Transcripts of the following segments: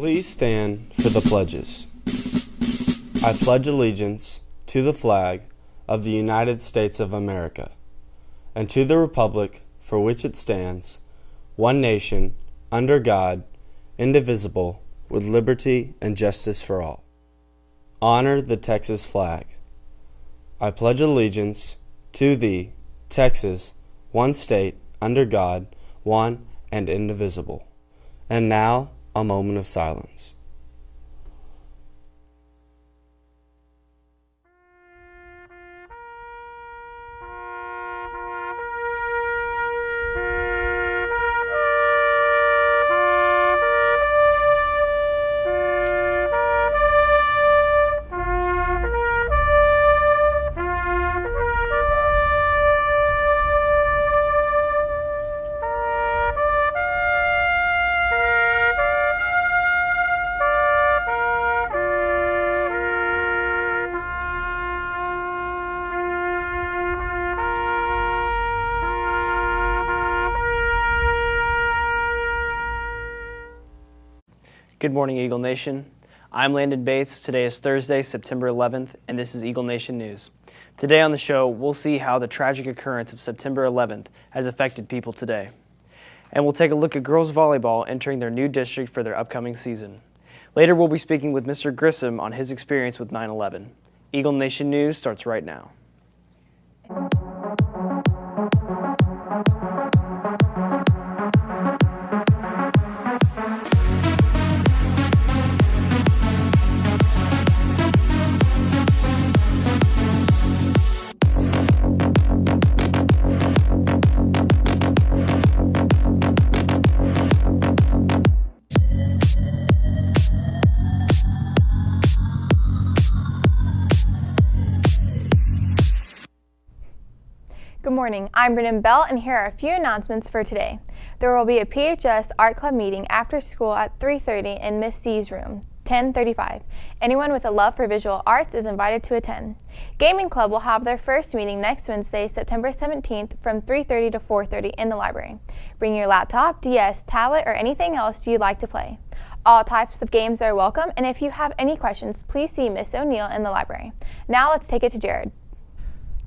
Please stand for the pledges. I pledge allegiance to the flag of the United States of America and to the republic for which it stands, one nation, under God, indivisible, with liberty and justice for all. Honor the Texas flag. I pledge allegiance to thee, Texas, one state, under God, one and indivisible. And now, a moment of silence. Good morning, Eagle Nation. I'm Landon Bates. Today is Thursday, September 11th, and this is Eagle Nation News. Today on the show, we'll see how the tragic occurrence of September 11th has affected people today. And we'll take a look at girls volleyball entering their new district for their upcoming season. Later, we'll be speaking with Mr. Grissom on his experience with 9/11. Eagle Nation News starts right now. Good morning, I'm Brennan Bell, and here are a few announcements for today. There will be a PHS Art Club meeting after school at 3:30 in Miss C's room, 1035. Anyone with a love for visual arts is invited to attend. Gaming Club will have their first meeting next Wednesday, September 17th from 3:30 to 4:30 in the library. Bring your laptop, DS, tablet, or anything else you'd like to play. All types of games are welcome, and if you have any questions, please see Miss O'Neill in the library. Now let's take it to Jared.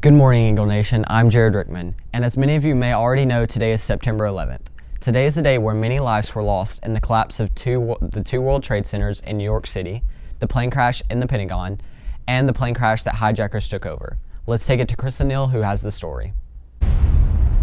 Good morning, Eagle Nation. I'm Jared Rickman, and as many of you may already know, today is September 11th. Today is the day where many lives were lost in the collapse of the two World Trade Centers in New York City, the plane crash in the Pentagon, and the plane crash that hijackers took over. Let's take it to Chris O'Neill, who has the story.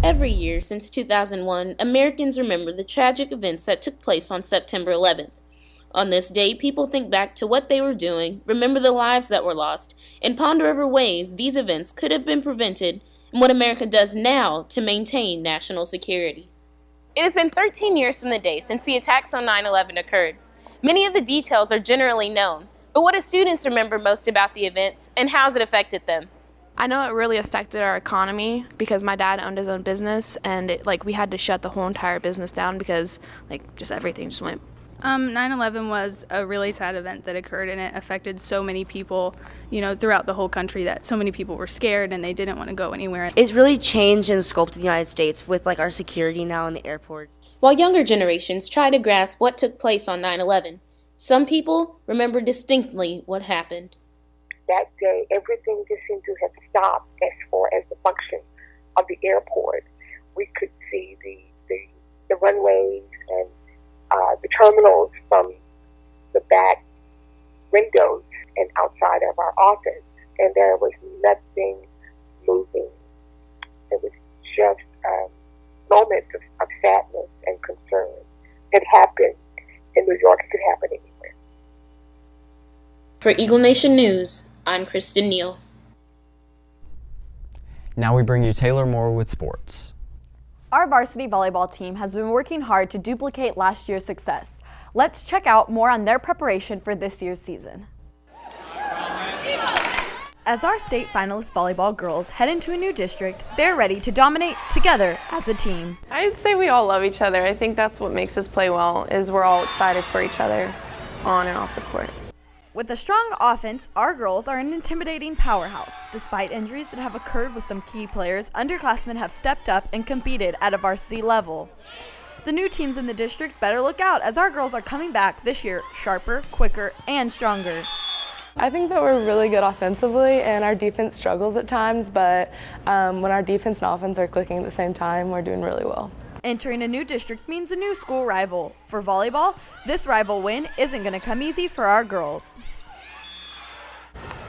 Every year since 2001, Americans remember the tragic events that took place on September 11th. On this day, people think back to what they were doing, remember the lives that were lost, and ponder over ways these events could have been prevented and what America does now to maintain national security. It has been 13 years from the day since the attacks on 9/11 occurred. Many of the details are generally known, but what do students remember most about the event, and how has it affected them? I know it really affected our economy because my dad owned his own business, and we had to shut the whole entire business down because just everything just went. 9/11 was a really sad event that occurred, and it affected so many people, throughout the whole country, that so many people were scared and they didn't want to go anywhere. It's really changed and sculpted the United States with our security now in the airports. While younger generations try to grasp what took place on 9/11, some people remember distinctly what happened. That day, everything just seemed to have stopped as far as the function of the airport. We could see the runways and the terminals from the back windows and outside of our office, and there was nothing moving. It was just moments of sadness and concern. It happened in New York. It could happen anywhere. For Eagle Nation News, I'm Kristen Neal. Now we bring you Taylor Moore with sports. Our varsity volleyball team has been working hard to duplicate last year's success. Let's check out more on their preparation for this year's season. As our state finalist volleyball girls head into a new district, they're ready to dominate together as a team. I'd say we all love each other. I think that's what makes us play well, is we're all excited for each other on and off the court. With a strong offense, our girls are an intimidating powerhouse. Despite injuries that have occurred with some key players, underclassmen have stepped up and competed at a varsity level. The new teams in the district better look out as our girls are coming back this year sharper, quicker, and stronger. I think that we're really good offensively and our defense struggles at times, but when our defense and offense are clicking at the same time, we're doing really well. Entering a new district means a new school rival. For volleyball, this rival win isn't going to come easy for our girls.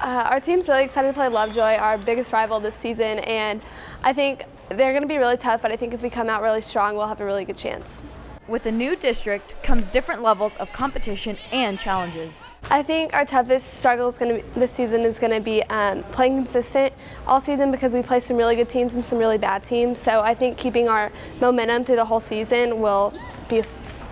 Our team's really excited to play Lovejoy, our biggest rival this season, and I think they're going to be really tough, but I think if we come out really strong, we'll have a really good chance. With a new district comes different levels of competition and challenges. I think our toughest struggle this season is going to be playing consistent all season because we play some really good teams and some really bad teams. So I think keeping our momentum through the whole season will be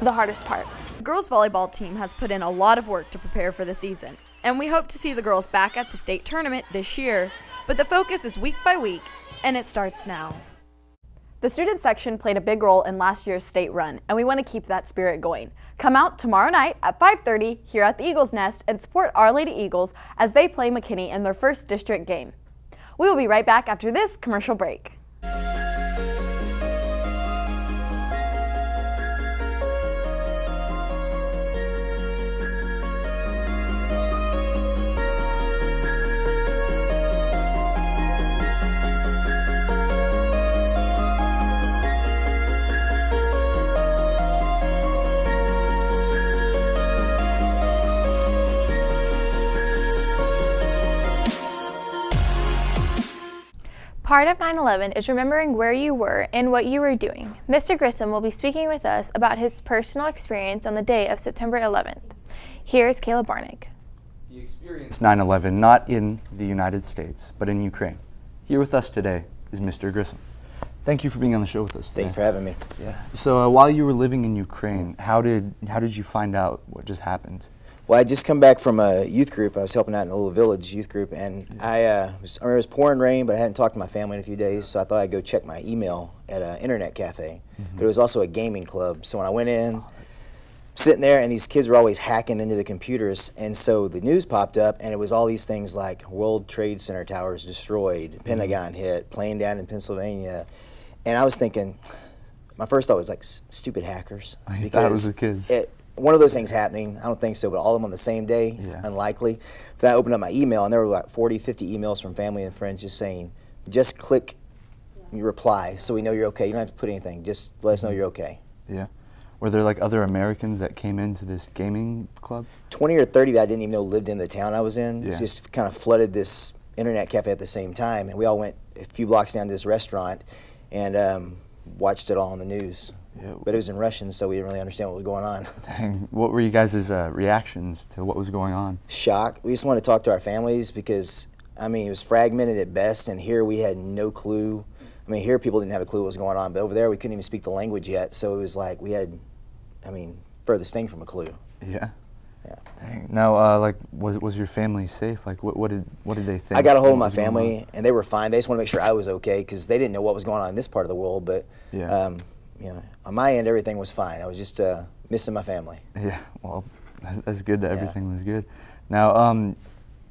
the hardest part. The girls volleyball team has put in a lot of work to prepare for the season, and we hope to see the girls back at the state tournament this year. But the focus is week by week, and it starts now. The student section played a big role in last year's state run, and we want to keep that spirit going. Come out tomorrow night at 5:30 here at the Eagles Nest and support Our Lady Eagles as they play McKinney in their first district game. We will be right back after this commercial break. Part of 9/11 is remembering where you were and what you were doing. Mr. Grissom will be speaking with us about his personal experience on the day of September 11th. Here's Caleb Barnick. He experienced 9/11 not in the United States, but in Ukraine. Here with us today is Mr. Grissom. Thank you for being on the show with us today. Thank you for having me. Yeah. So while you were living in Ukraine, how did you find out what just happened? Well, I just come back from a youth group. I was helping out in a little village youth group, and it was pouring rain, but I hadn't talked to my family in a few days, so I thought I'd go check my email at an internet cafe. But it was also a gaming club, so when I went in, sitting there, and these kids were always hacking into the computers, and so the news popped up, and it was all these things like World Trade Center towers destroyed, Pentagon hit, plane down in Pennsylvania, and I was thinking, my first thought was like stupid hackers. I thought it was the kids. One of those things happening, I don't think so, but all of them on the same day, unlikely. But I opened up my email, and there were like 40, 50 emails from family and friends just saying, just click your reply so we know you're okay. You don't have to put anything. Just let us know you're okay. Yeah. Were there like other Americans that came into this gaming club? 20 or 30 that I didn't even know lived in the town I was in. Yeah. Just kind of flooded this internet cafe at the same time, and we all went a few blocks down to this restaurant and watched it all on the news. Yeah. But it was in Russian, so we didn't really understand what was going on. Dang. What were you guys' reactions to what was going on? Shock. We just wanted to talk to our families because, I mean, it was fragmented at best, and here we had no clue. I mean, here people didn't have a clue what was going on, but over there we couldn't even speak the language yet, so it was like we had, I mean, furthest thing from a clue. Yeah. Yeah. Dang. Now, like, was your family safe? Like, what did they think? I got a hold of my family, and they were fine. They just wanted to make sure I was okay because they didn't know what was going on in this part of the world, but you know, on my end, everything was fine. I was just missing my family. Yeah, well, that's good that everything was good. Now,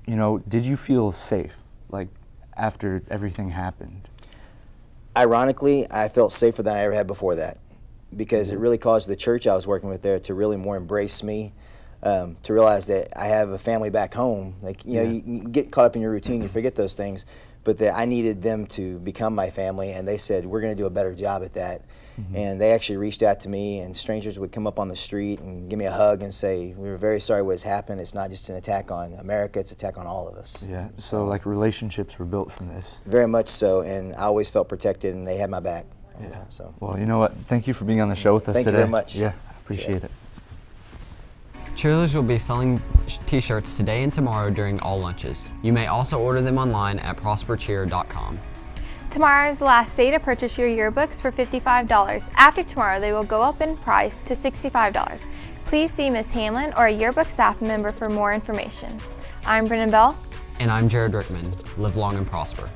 you know, did you feel safe, like, after everything happened? Ironically, I felt safer than I ever had before that because it really caused the church I was working with there to really more embrace me, to realize that I have a family back home. Like, you know, you get caught up in your routine, you forget those things, but that I needed them to become my family, and they said, we're going to do a better job at that. And they actually reached out to me, and strangers would come up on the street and give me a hug and say, we were very sorry what has happened. It's not just an attack on America, it's an attack on all of us. Yeah, so like relationships were built from this. Very much so, and I always felt protected, and they had my back. Yeah. So. Well, you know what? Thank you for being on the show with us today. Thank you very much. Yeah, appreciate it. Cheerleaders will be selling t-shirts today and tomorrow during all lunches. You may also order them online at prospercheer.com. Tomorrow is the last day to purchase your yearbooks for $55. After tomorrow, they will go up in price to $65. Please see Ms. Hamlin or a yearbook staff member for more information. I'm Brennan Bell. And I'm Jared Rickman. Live long and prosper.